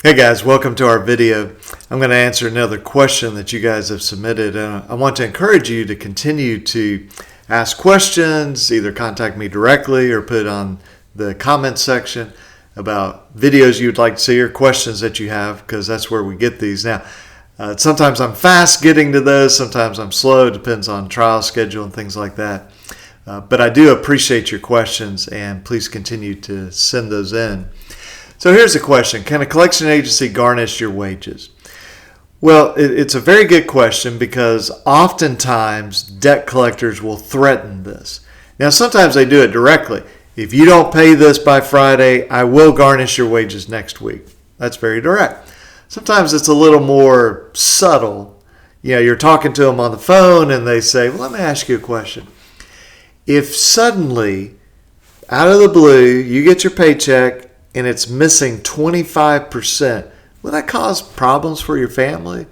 Hey guys, welcome to our video. I'm going to answer another question that you guys have submitted. I want to encourage you to continue to ask questions, either contact me directly or put on the comment section about videos you'd like to see or questions that you have, because that's where we get these. Now, sometimes I'm fast getting to those, sometimes I'm slow. It depends on trial schedule and things like that. But I do appreciate your questions, and please continue to send those in. So here's a question. Can a collection agency garnish your wages? Well, it's a very good question, because oftentimes debt collectors will threaten this. Now, sometimes they do it directly. If you don't pay this by Friday, I will garnish your wages next week. That's very direct. Sometimes it's a little more subtle. You know, you're talking to them on the phone and they say, well, let me ask you a question. If suddenly, out of the blue, you get your paycheck and it's missing 25%, will that cause problems for your family?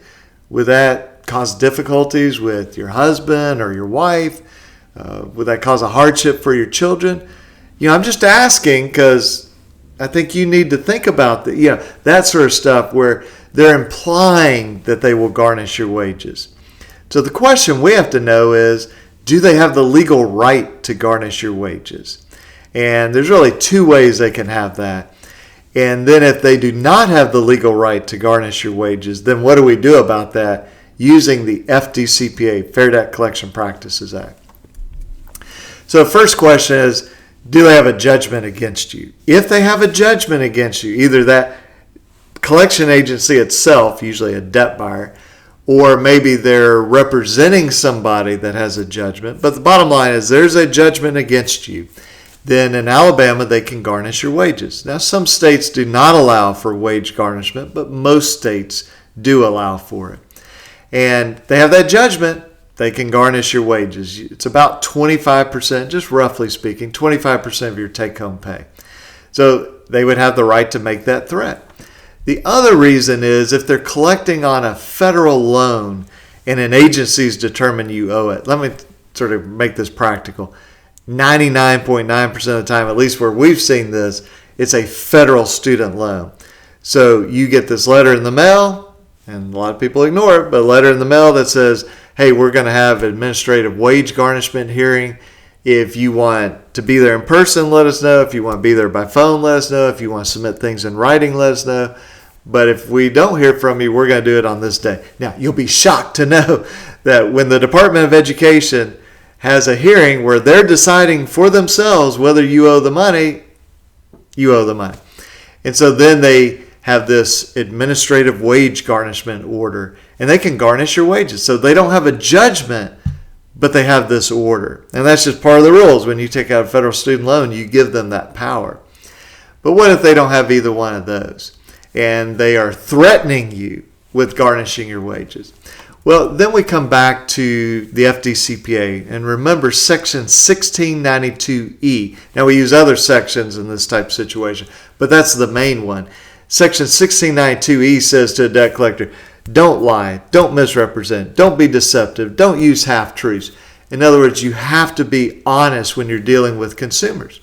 Would that cause difficulties with your husband or your wife? Would that cause a hardship for your children? You know, I'm just asking because I think you need to think about that sort of stuff where they're implying that they will garnish your wages. So the question we have to know is, do they have the legal right to garnish your wages? And there's really two ways they can have that. And then if they do not have the legal right to garnish your wages, then what do we do about that using the FDCPA, Fair Debt Collection Practices Act? So the first question is, do they have a judgment against you? If they have a judgment against you, either that collection agency itself, usually a debt buyer, or maybe they're representing somebody that has a judgment. But the bottom line is there's a judgment against you. Then in Alabama, they can garnish your wages. Now, some states do not allow for wage garnishment, but most states do allow for it. And they have that judgment, they can garnish your wages. It's about 25%, just roughly speaking, 25% of your take-home pay. So they would have the right to make that threat. The other reason is if they're collecting on a federal loan and an agency's determined you owe it. Let me sort of make this practical. 99.9% of the time, at least where we've seen this, it's a federal student loan. So you get this letter in the mail, and a lot of people ignore it, but a letter in the mail that says, hey, we're going to have an administrative wage garnishment hearing. If you want to be there in person, let us know. If you want to be there by phone, let us know. If you want to submit things in writing, let us know. But if we don't hear from you, we're going to do it on this day. Now, you'll be shocked to know that when the Department of Education has a hearing where they're deciding for themselves whether you owe the money, you owe the money. And so then they have this administrative wage garnishment order, and they can garnish your wages. So they don't have a judgment, but they have this order. And that's just part of the rules. When you take out a federal student loan, you give them that power. But what if they don't have either one of those, and they are threatening you with garnishing your wages? Well, then we come back to the FDCPA, and remember Section 1692E. Now, we use other sections in this type of situation, but that's the main one. Section 1692E says to a debt collector, don't lie, don't misrepresent, don't be deceptive, don't use half-truths. In other words, you have to be honest when you're dealing with consumers.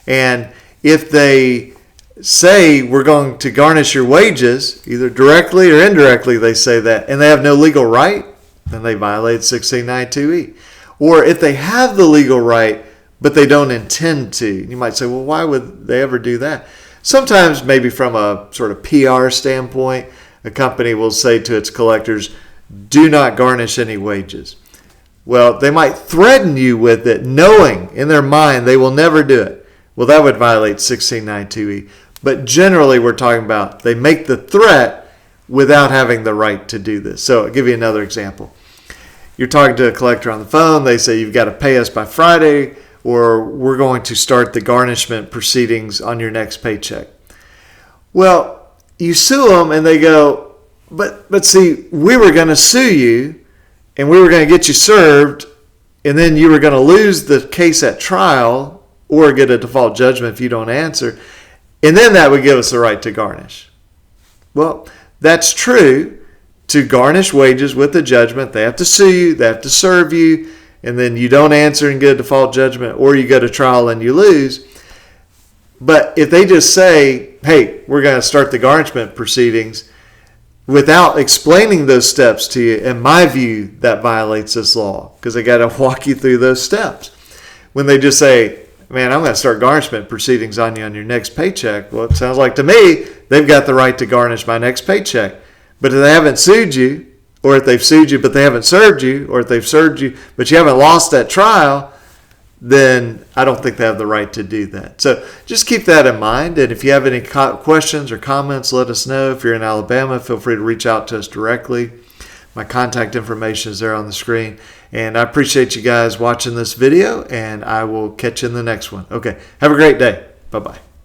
And if they say we're going to garnish your wages, either directly or indirectly they say that, and they have no legal right, then they violate 1692E. Or if they have the legal right, but they don't intend to, you might say, well, why would they ever do that? Sometimes maybe from a sort of PR standpoint, a company will say to its collectors, do not garnish any wages. Well, they might threaten you with it, knowing in their mind they will never do it. Well, that would violate 1692E. But generally, we're talking about they make the threat without having the right to do this. So I'll give you another example. You're talking to a collector on the phone. They say, you've got to pay us by Friday, or we're going to start the garnishment proceedings on your next paycheck. Well, you sue them, and they go, but see, we were going to sue you, and we were going to get you served, and then you were going to lose the case at trial or get a default judgment if you don't answer. And then that would give us the right to garnish. Well, that's true. To garnish wages with a judgment, they have to sue you, they have to serve you, and then you don't answer and get a default judgment, or you go to trial and you lose. But if they just say, hey, we're going to start the garnishment proceedings without explaining those steps to you, in my view, that violates this law because they got to walk you through those steps. When they just say, man, I'm going to start garnishment proceedings on you on your next paycheck, well, it sounds like to me they've got the right to garnish my next paycheck. But if they haven't sued you, or if they've sued you but they haven't served you, or if they've served you but you haven't lost that trial, then I don't think they have the right to do that. So just keep that in mind. And if you have any questions or comments, let us know. If you're in Alabama, feel free to reach out to us directly. My contact information is there on the screen. And I appreciate you guys watching this video, and I will catch you in the next one. Okay, have a great day. Bye-bye.